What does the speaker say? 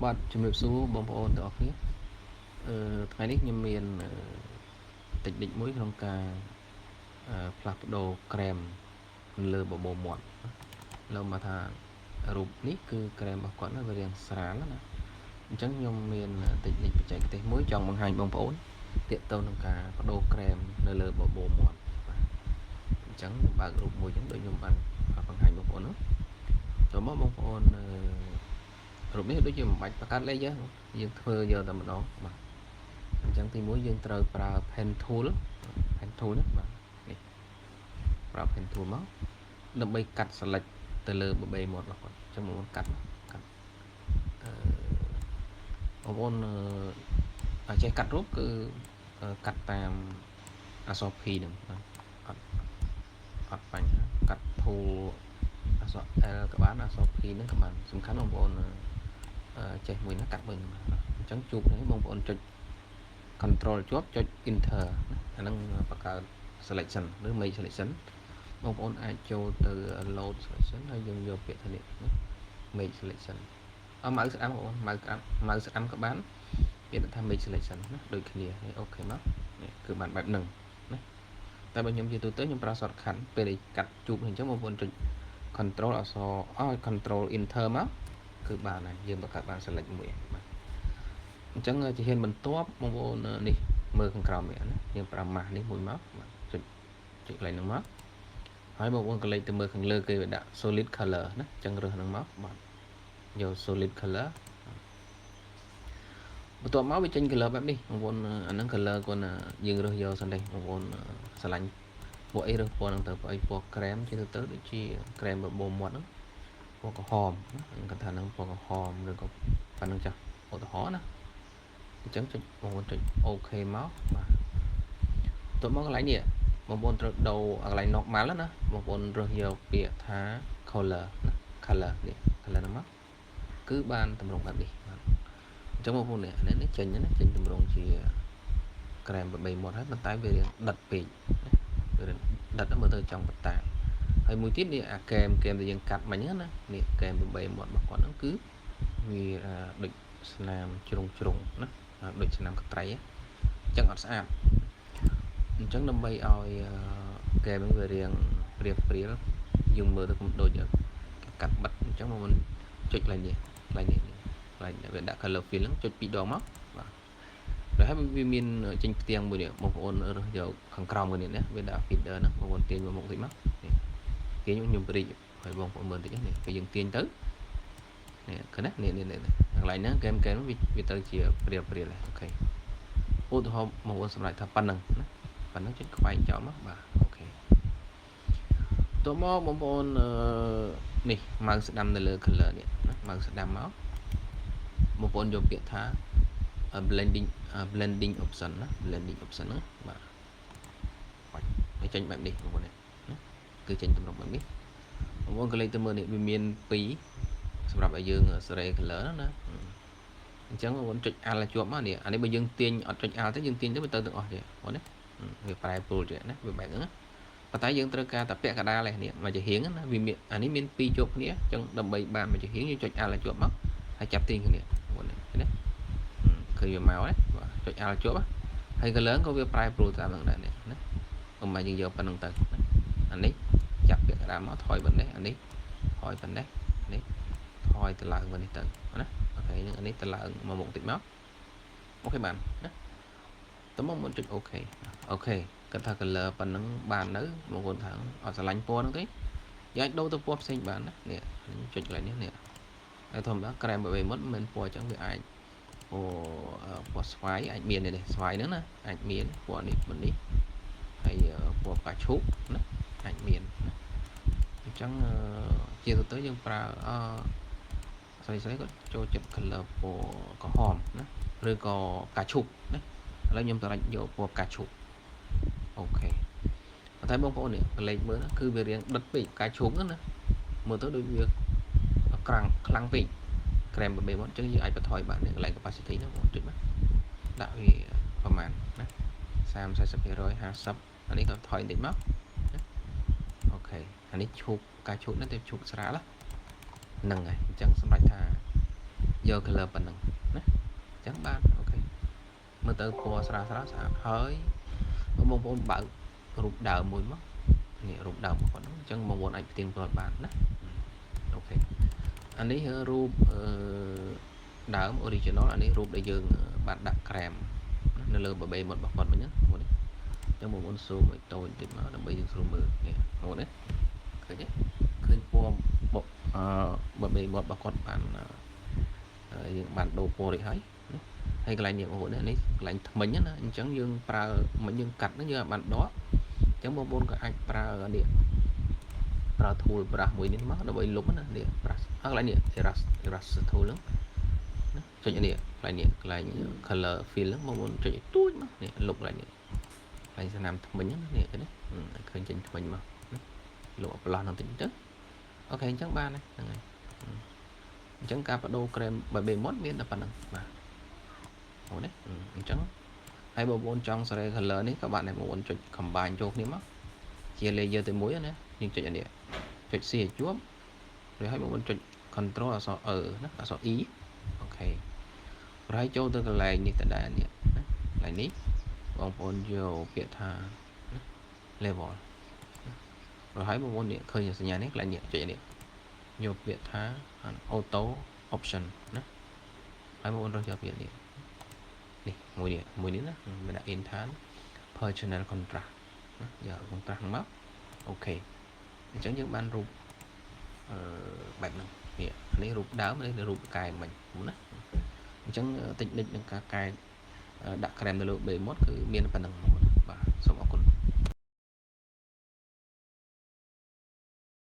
បាទជំរាបសួរបងប្អូនទាំងអស់គ្នាថ្ងៃនេះខ្ញុំមានតិចនិចមួយក្នុងការផ្លាស់ប្ដូរក្រែមលើបបោមាត់លើមកថារូបនេះគឺក្រែមរបស់គាត់វារាងស្រាលណាអញ្ចឹងខ្ញុំមានតិចនិចបច្ចេកទេសមួយចង់បង្ហាញបងប្អូនទាក់ទងនឹងការបដូរក្រែមនៅលើបបោមាត់អញ្ចឹងបើករូបមួយអញ្ចឹងដូចខ្ញុំបានបង្ហាញបងប្អូននោះតោះមកបងប្អូនរូបនេះដូចជាមិនបាច់បង្កើតលេខទេយើងធ្វើយកតែម្ដងបាទអញ្ចឹងទីមួយយើងត្រូវប្រើ pen tool ណាបាទនេះប្រើ pen tool មកដើម្បីកាត់ select ទៅលើបបេមាត់របស់គាត់អញ្ចឹងបងប្អូនកាត់បងប្អូនចេះកាត់រូបគឺកាត់តាមអក្សរ P ហ្នឹងអត់បញ្ហាកាត់ tool អក្សរ L ក៏បានអក្សរ P ហ្នឹងក៏បានសំខាន់បងប្អូនចេះមួយណាកាត់មួយអញ្ចឹងជួបនេះបងប្អូនចុច control ជាប់ចុច enter អាហ្នឹងបង្កើត selection ឬ make selection បងប្អូនអាចចូលទៅ load selection ហើយយើងយកពាក្យថានេះ make selection ម៉ៅស្ដាំបងប្អូនម៉ៅស្ដាំក៏បានពាក្យថា make selection ណាដូចគ្នាហើយអូខេមកនេះគឺបានបែបហ្នឹងណាតែបើខ្ញុំជាទូទៅខ្ញុំប្រើ shortcut ពេលដែលកាត់ជួបអញ្ចឹងបងប្អូនចុច control អក្សរcontrol enter មកគឺបានហើយយើងបង្កើតបាន select មួយបាទអញ្ចឹងជាហ៊ានបន្ទាប់បងប្អូននេះមើលខាងក្រោមនេះណាយើងប្រើ mask នេះមួយមកបាទចុចកន្លែងហ្នឹងមកហើយបងប្អូនកន្លែងទៅមើលខាងលើគេវាដាក់ solid color ណាអញ្ចឹងរើសហ្នឹងមកបាទយក solid color បន្ទាប់មកវាចេញ color បែបនេះបងប្អូនអាហ្នឹង color គាត់យើងរើសយកសិនទេបងប្អូនស្រឡាញ់ពណ៌អីរើសពណ៌ហ្នឹងទៅព្រោះអីពណ៌ក្រែមជាទៅដូចជាក្រែមបបោមាត់ហ្នឹងពណ៌ក្រហមគាត់ថាហ្នឹងពណ៌ក្រហមឬក៏ប៉ណ្ណឹងចាស់ឧទាហរណ៍ណាអញ្ចឹងចុចបងប្អូនចុច OK មកបាទទៅមកកន្លែងនេះបងប្អូនត្រូវដូរកន្លែង normal ណាបងប្អូនរើសយកពាក្យថា color ណា color នេះ color ហ្នឹងមកគឺបានតម្រង់បែបនេះបាទអញ្ចឹងបងប្អូននេះចេញណាចេញតម្រង់ជាក្រែមបបេមាត់ហើយប៉ុន្តែវារៀងដិតពេកវារៀងដិតមើលទៅចង់បតាហើយមួយទៀតនេះអាកែមដែលយើងកាត់មិញណានេះកែមបបេមាត់របស់គាត់ហ្នឹងគឺវាដូចស្នាមជ្រុងណាដូចឆ្នាំកត្រីអញ្ចឹងអត់ស្អាតអញ្ចឹងដើម្បីឲ្យកែមវារៀងព្រាលយើងមើលទៅcũngដូចកាត់បិទអញ្ចឹងមកចុចកន្លែងនេះវាដាក់ color fill ហ្នឹងចុចពីរដងមកបាទแล้วហើយវាមានចេញផ្ទាំងមួយនេះបងប្អូនរើសយកខាងក្រោមនេះណាវាដាក់ feeder ហ្នឹងបងប្អូនទាញមកមុខតិចមកនេះគេខ្ញុំព្រីកឲ្យបងប្អូនមើលតិចនេះពេលយើងទាញទៅនេះឃើញណានេះកន្លែងហ្នឹងកែមវាទៅជាព្រាលហើយអូខេឧទាហរណ៍បងប្អូនសម្រាប់ថាប៉ុណ្ណឹងណាប៉ុណ្ណឹងចុចខ្វែងចោលមកបាទអូខេតោះមកបងប្អូននេះម៉ៅស្ដាំនៅលើ color នេះណាម៉ៅស្ដាំមកបងប្អូនយកពាក្យថា blending option ណា blending option ហ្នឹងបាទហើយចេញបែបនេះបងប្អូនណាគឺចេញតម្រុំបែបនេះបងប្អូនកន្លែងទៅមើលនេះវាមាន2សម្រាប់ឲ្យយើងសេរី color ណាអញ្ចឹងបងប្អូនចុច alt ជាប់មកនេះអានេះបើយើងទាញអត់ចុច alt ទេយើងទាញទៅវាទៅទាំងអស់ទេបងណាវាប្រែប្រួលចេះណាវាបែបហ្នឹងណាប៉ុន្តែយើងត្រូវការតែពាក់កដាលនេះមកជាហៀងណាវាមានអានេះមាន2ជាប់គ្នាអញ្ចឹងដើម្បីបានមកជាហៀងយើងចុច alt ជាប់មកហើយចាប់ទាញគ្នាបងប្អូននេះឃើញទេឃើញវាមកណាបាទចុច alt ជាប់ហើយ color ក៏វាប្រែប្រួលតាមហ្នឹងដែរនេះណាកុំឲ្យយើងយកប៉ុណ្្នឹងទៅណាអានេះចាប់ពាក់កដាលមកថយប៉ុណ្ណេះអានេះថយប៉ុណ្ណេះនេះថយទៅឡើងប៉ុណ្នេះទៅណាអូខេអានេះទៅឡើងមកមុខតិចមកអូខេបានណាតើមកមុនចុចអូខេគាត់ថា color ប៉ុណ្ណឹងបាននៅបងប្អូនថាអត់ស្រឡាញ់ពណ៌ហ្នឹងទេយើងអាចដូរទៅពណ៌ផ្សេងបានណានេះចុចកន្លែងនេះហើយធម្មតាក្រែមបបេមុតមិនពណ៌អញ្ចឹងវាអាចពណ៌ស្វាយអាចមាននេះស្វាយហ្នឹងណាអាចមានពណ៌នេះនេះហើយពណ៌ផ្កាឈូកណាអាចមានណាអញ្ចឹងជាទូទៅយើងប្រើស្រីគាត់ចូលចិត្ត color ពណ៌ក្រហមណាឬក៏ផ្កាឈូកណាឥឡូវខ្ញុំតម្រាច់យកពណ៌ផ្កាឈូកអូខេតែបងប្អូននេះកលេចមើលគឺវារៀងដិតពេកផ្កាឈូកហ្នឹងណាមើលទៅដូចវាខ្លាំងពេកក្រែមបបេមកអញ្ចឹងយើងអាចបន្ថយបានកន្លែង capacity ហ្នឹងបងចុចមកដាក់វាប្រហែលណា30 40% 50អានេះក៏ថយបន្តិចមកអូខេអានេះឈូកផ្កាឈូកហ្នឹងតែឈូកស្រាលហ្នឹងហើយអញ្ចឹងសម្រាប់ថា យក color ប៉ុណ្ណឹងណាអញ្ចឹងបានអូខេមើលទៅពណ៌ស្រាលស្អាតហើយបងប្អូនបើករូបដើមមួយមកនេះរូបដើមរបស់គាត់ហ្នឹងអញ្ចឹងបងប្អូនអាចផ្ទៀងផ្ទាត់បានណាអូខេអានេះរូបដើម original អានេះរូបដែលយើងបានដាក់ក្រែមនៅលើបបេមាត់របស់គាត់វិញហ្នឹងបងប្អូននេះអញ្ចឹងបងប្អូនស៊ូមឲ្យតូចបន្តិចមកដើម្បីយើងស្រួលមើលនេះបងប្អូននេះឃើញទេឃើញពណ៌បបេមាត់របស់គាត់បានយើងបានដូរពណ៌រួចហើយហើយកន្លែងនេះបងប្អូននេះកន្លែងថ្មិញណាអញ្ចឹងយើងប្រើមិញយើងកាត់ហ្នឹងយើងអាចបានដកអញ្ចឹងបងប្អូនក៏អាចប្រើនេះប្រើ tool brush មួយនេះមកដើម្បីលុបណានេះ brush ហើយកន្លែងនេះ erase tool ហ្នឹងណាចុចនេះកន្លែងនេះកន្លែង color fill ហ្នឹងបងប្អូនចុចឲ្យទូចមកនេះលុបកន្លែងនេះកន្លែងស្នាមថ្មិញហ្នឹងនេះឃើញចេញថ្មិញមកលុបប្រឡោះហ្នឹងតិចទៅអូខេអញ្ចឹងបានហ្នឹងហើយអញ្ចឹងការបដូរក្រែមបេមាត់មានតែប៉ុណ្្នឹងបាទអូនេះអញ្ចឹងហើយបងប្អូនចង់ Serif color នេះក៏បានដែរបងប្អូនចុច combine ចូលគ្នាមកជា layer តែមួយណាយើងចុចអានេះចុច C ឲ្យជាប់rồi ហើយបងប្អូនចុច control អក្សរ ណាអក្សរ E អូខេហើយចូលទៅកន្លែងនេះតដែរនេះណាកន្លែងនេះបងប្អូនយកពាក្យថា level rồi ហើយបងប្អូននេះឃើញសញ្ញានេះកន្លែងនេះចុចនេះយកពាក្យថា auto option ណាហើយបងប្អូនរកយកពាក្យនេះមួយនេះណាមានដាក់ in ឋាន per channel contrast ណាយក contrast មកអូខេអញ្ចឹងយើងបានរូបបែបហ្នឹងនេះរូបដើមនេះរូបកែមិញណាអញ្ចឹងតិចនិចនឹងការកែដាក់ក្រែមនៅលើបេមាត់គឺមានប៉ុណ្ណឹងបាទ